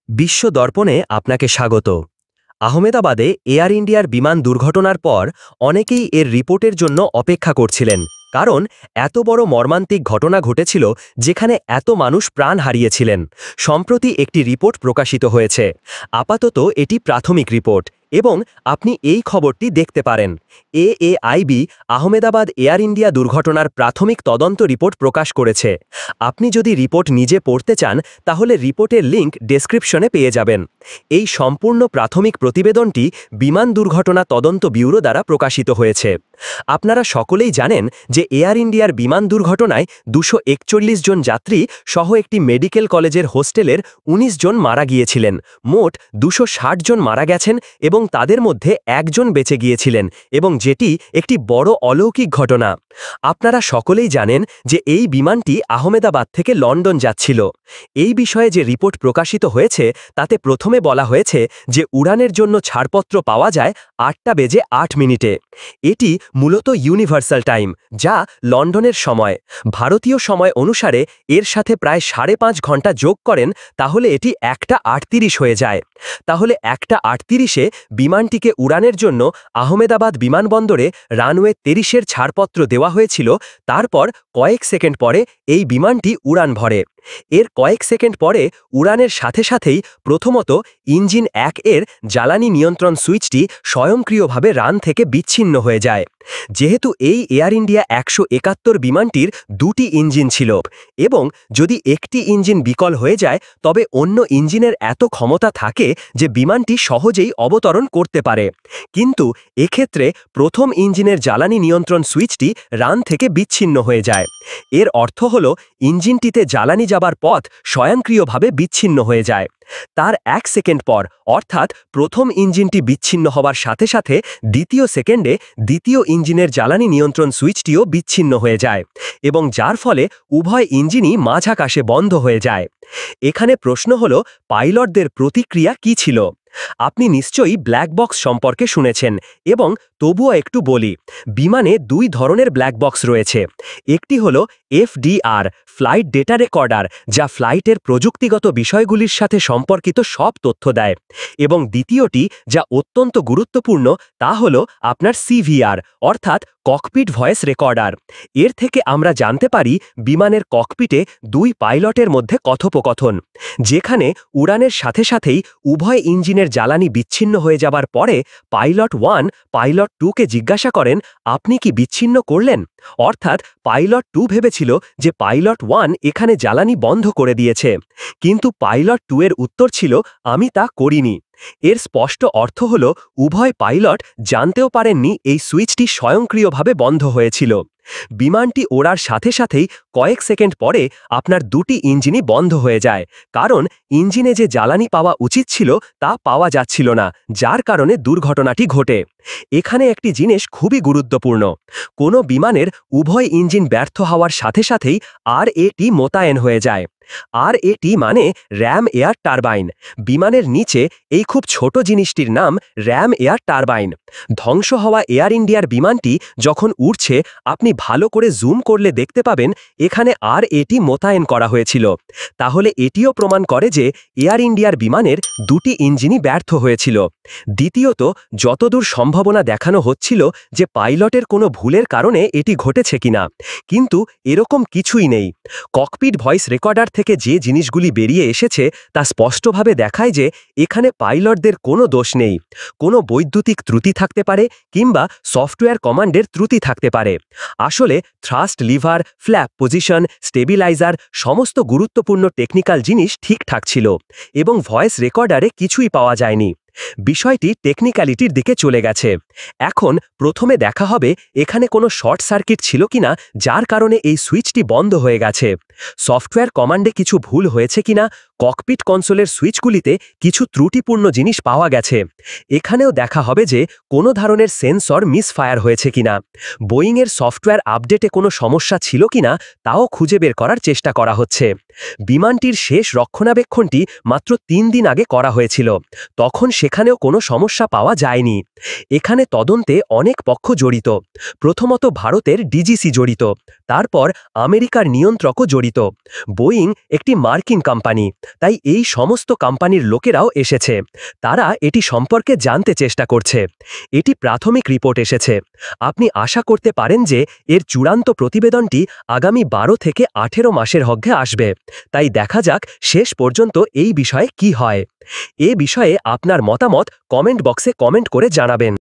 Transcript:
বিশ্ব দর্পণে আপনাকে স্বাগত। আহমেদাবাদে এয়ার ইন্ডিয়ার বিমান দুর্ঘটনার পর অনেকেই এর রিপোর্টের জন্য অপেক্ষা করছিলেন, কারণ এত বড় মর্মান্তিক ঘটনা ঘটেছিল যেখানে এত মানুষ প্রাণ হারিয়েছিলেন। সম্প্রতি একটি রিপোর্ট প্রকাশিত হয়েছে। আপাতত এটি প্রাথমিক রিপোর্ট এবং আপনি এই খবরটি দেখতে পারেন। এএআইবি আহমেদাবাদ এয়ার ইন্ডিয়া দুর্ঘটনার প্রাথমিক তদন্ত রিপোর্ট প্রকাশ করেছে। আপনি যদি রিপোর্ট নিজে পড়তে চান তাহলে রিপোর্টের লিঙ্ক ডেসক্রিপশনে পেয়ে যাবেন। এই সম্পূর্ণ প্রাথমিক প্রতিবেদনটি বিমান দুর্ঘটনা তদন্ত ব্যুরো দ্বারা প্রকাশিত হয়েছে। আপনারা সকলেই জানেন যে এয়ার ইন্ডিয়ার বিমান দুর্ঘটনায় 241 জন যাত্রী সহ একটি মেডিকেল কলেজের হোস্টেলের 19 জন মারা গিয়েছিলেন। মোট 260 জন মারা গেছেন এবং তাদের মধ্যে একজন বেঁচে গিয়েছিলেন, এবং যেটি একটি বড় অলৌকিক ঘটনা। আপনারা সকলেই জানেন যে এই বিমানটি আহমেদাবাদ থেকে লন্ডন যাচ্ছিল। এই বিষয়ে যে রিপোর্ট প্রকাশিত হয়েছে তাতে প্রথমে বলা হয়েছে যে উড়ানের জন্য ছাড়পত্র পাওয়া যায় 8:08। এটি মূলত ইউনিভার্সাল টাইম, যা লন্ডনের সময়। ভারতীয় সময় অনুসারে এর সাথে প্রায় 5.5 ঘন্টা যোগ করেন, তাহলে এটি 1:38 হয়ে যায়। তাহলে 1:38-এ বিমানটিকে উড়ানের জন্য আহমেদাবাদ বিমানবন্দরে রানওয়ে 30-এর ছাড়পত্র দেওয়া হয়েছিল। তারপর কয়েক সেকেন্ড পরে এই বিমানটি উড়ান ভরে। এর কয়েক সেকেন্ড পরে উড়ানের সাথে সাথেই প্রথমত ইঞ্জিন 1-এর জ্বালানি নিয়ন্ত্রণ সুইচটি স্বয়ংক্রিয়ভাবে রান থেকে বিচ্ছিন্ন হয়ে যায়। যেহেতু এই এয়ার ইন্ডিয়া 171 বিমানটির 2টি ইঞ্জিন ছিল এবং যদি একটি ইঞ্জিন বিকল হয়ে যায় তবে অন্য ইঞ্জিনের এত ক্ষমতা থাকে যে বিমানটি সহজেই অবতরণ করতে পারে, কিন্তু এক্ষেত্রে প্রথম ইঞ্জিনের জ্বালানি নিয়ন্ত্রণ সুইচটি রান থেকে বিচ্ছিন্ন হয়ে যায়। এর অর্থ হল ইঞ্জিনটিতে জ্বালানি যাবার পথ স্বয়ংক্রিয়ভাবে বিচ্ছিন্ন হয়ে যায়। তার 1 সেকেন্ড পর, অর্থাৎ প্রথম ইঞ্জিনটি বিচ্ছিন্ন হবার সাথে সাথে দ্বিতীয় সেকেন্ডে দ্বিতীয় ইঞ্জিনের জ্বালানি নিয়ন্ত্রণ সুইচটিও বিচ্ছিন্ন হয়ে যায়, এবং যার ফলে উভয় ইঞ্জিনই মাঝাকাশে বন্ধ হয়ে যায়। এখানে প্রশ্ন হল, পাইলটদের প্রতিক্রিয়া কী ছিল? আপনি নিশ্চয়ই ব্ল্যাক বক্স সম্পর্কে শুনেছেন, এবং তবুও একটু বলি। বিমানে 2 ধরনের ব্ল্যাক বক্স রয়েছে। একটি হলো এফডিআর, ফ্লাইট ডেটা রেকর্ডার, যা ফ্লাইটের প্রযুক্তিগত বিষয়গুলির সাথে সম্পর্কিত সব তথ্য দেয়, এবং দ্বিতীয়টি যা অত্যন্ত গুরুত্বপূর্ণ তা হলো আপনার সিভিআর, অর্থাৎ ককপিট ভয়েস রেকর্ডার। এর থেকে আমরা জানতে পারি বিমানের ককপিটে 2 পাইলটের মধ্যে কথোপকথন, যেখানে উড়ানের সাথে সাথেই উভয় ইঞ্জিনের জ্বালানি বিচ্ছিন্ন হয়ে যাবার পরে পাইলট 1 পাইলট 2-কে জিজ্ঞাসা করেন, আপনি কি বিচ্ছিন্ন করলেন? অর্থাৎ পাইলট 2 ভেবেছিল যে পাইলট 1 এখানে জ্বালানি বন্ধ করে দিয়েছে, কিন্তু পাইলট 2-এর উত্তর ছিল, আমি তা করিনি। এর স্পষ্ট অর্থ হল উভয় পাইলট জানতেও পারেননি এই সুইচটি স্বয়ংক্রিয়ভাবে বন্ধ হয়েছিল। বিমানটি ওড়ার সাথে সাথেই কয়েক সেকেন্ড পরে আপনার 2টি ইঞ্জিনই বন্ধ হয়ে যায়, কারণ ইঞ্জিনে যে জ্বালানি পাওয়া উচিত ছিল তা পাওয়া যাচ্ছিল না, যার কারণে দুর্ঘটনাটি ঘটে। এখানে একটি জিনিস খুবই গুরুত্বপূর্ণ। কোনো বিমানের উভয় ইঞ্জিন ব্যর্থ হওয়ার সাথে সাথেই আরএটি মোতায়েন হয়ে যায়। আরএটি মানে র্যাম এয়ার টারবাইন। বিমানের নিচে এই খুব ছোট জিনিসটির নাম র্যাম এয়ার টারবাইন। ধ্বংস হওয়া এয়ার ইন্ডিয়ার বিমানটি যখন উড়ছে, আপনি ভালো করে জুম করলে দেখতে পাবেন এখানে আরএটি মোতায়েন করা হয়েছিল। তাহলে এটিও প্রমাণ করে যে এয়ার ইন্ডিয়ার বিমানের 2টি ইঞ্জিনই ব্যর্থ হয়েছিল। দ্বিতীয়ত, যতদূর সম্ভাবনা দেখানো হচ্ছিল যে পাইলটের কোনো ভুলের কারণে এটি ঘটেছে কিনা, কিন্তু এরকম কিছুই নেই। ককপিট ভয়েস রেকর্ডার থেকে যে জিনিসগুলি বেরিয়ে এসেছে তা স্পষ্টভাবে দেখায় যে এখানে পাইলটদের কোনো দোষ নেই। কোনো বৈদ্যুতিক ত্রুটি থাকতে পারে কিংবা সফটওয়্যার কমান্ডের ত্রুটি থাকতে পারে। আসলে thrust liver, flap position, stabiliser সমস্ত গুরুত্বপূর্ণ টেকনিক্যাল জিনিস ঠিকঠাক ছিল, এবং ভয়েস রেকর্ডারে কিছুই পাওয়া যায়নি। বিষয়টি টেকনিক্যালিটির দিকে চলে গেছে। এখন প্রথমে দেখা হবে এখানে কোনো শর্ট সার্কিট ছিল কিনা, যার কারণে এই সুইচটি বন্ধ হয়ে গেছে। সফটওয়্যার কমান্ডে কিছু ভুল হয়েছে কিনা, ককপিট কনসোলের সুইচগুলিতে কিছু ত্রুটিপূর্ণ জিনিস পাওয়া গেছে। এখানেও দেখা হবে যে কোনো ধরনের সেন্সর মিসফায়ার হয়েছে কিনা। বোয়িংয়ের সফটওয়্যার আপডেটে কোনো সমস্যা ছিল কিনা তাও খুঁজে বের করার চেষ্টা করা হচ্ছে। বিমানটির শেষ রক্ষণাবেক্ষণটি মাত্র 3 দিন আগে করা হয়েছিল, তখন সেখানেও কোনো সমস্যা পাওয়া যায়নি। এখানে তদন্তে অনেক পক্ষ জড়িত। প্রথমত ভারতের ডিজিসি জড়িত, তারপর আমেরিকার নিয়ন্ত্রকও জড়িত। বোয়িং একটি মার্কিন কোম্পানি, তাই এই সমস্ত কোম্পানির লোকেরাও এসেছে। তারা এটি সম্পর্কে জানতে চেষ্টা করছে। এটি প্রাথমিক রিপোর্ট এসেছে। আপনি আশা করতে পারেন যে এর চূড়ান্ত প্রতিবেদনটি আগামী 12 থেকে 18 মাসের মধ্যে আসবে। তাই দেখা যাক শেষ পর্যন্ত এই বিষয়ে কি হয়। এ বিষয়ে আপনার মতামত কমেন্ট বক্সে কমেন্ট করে জানাবেন।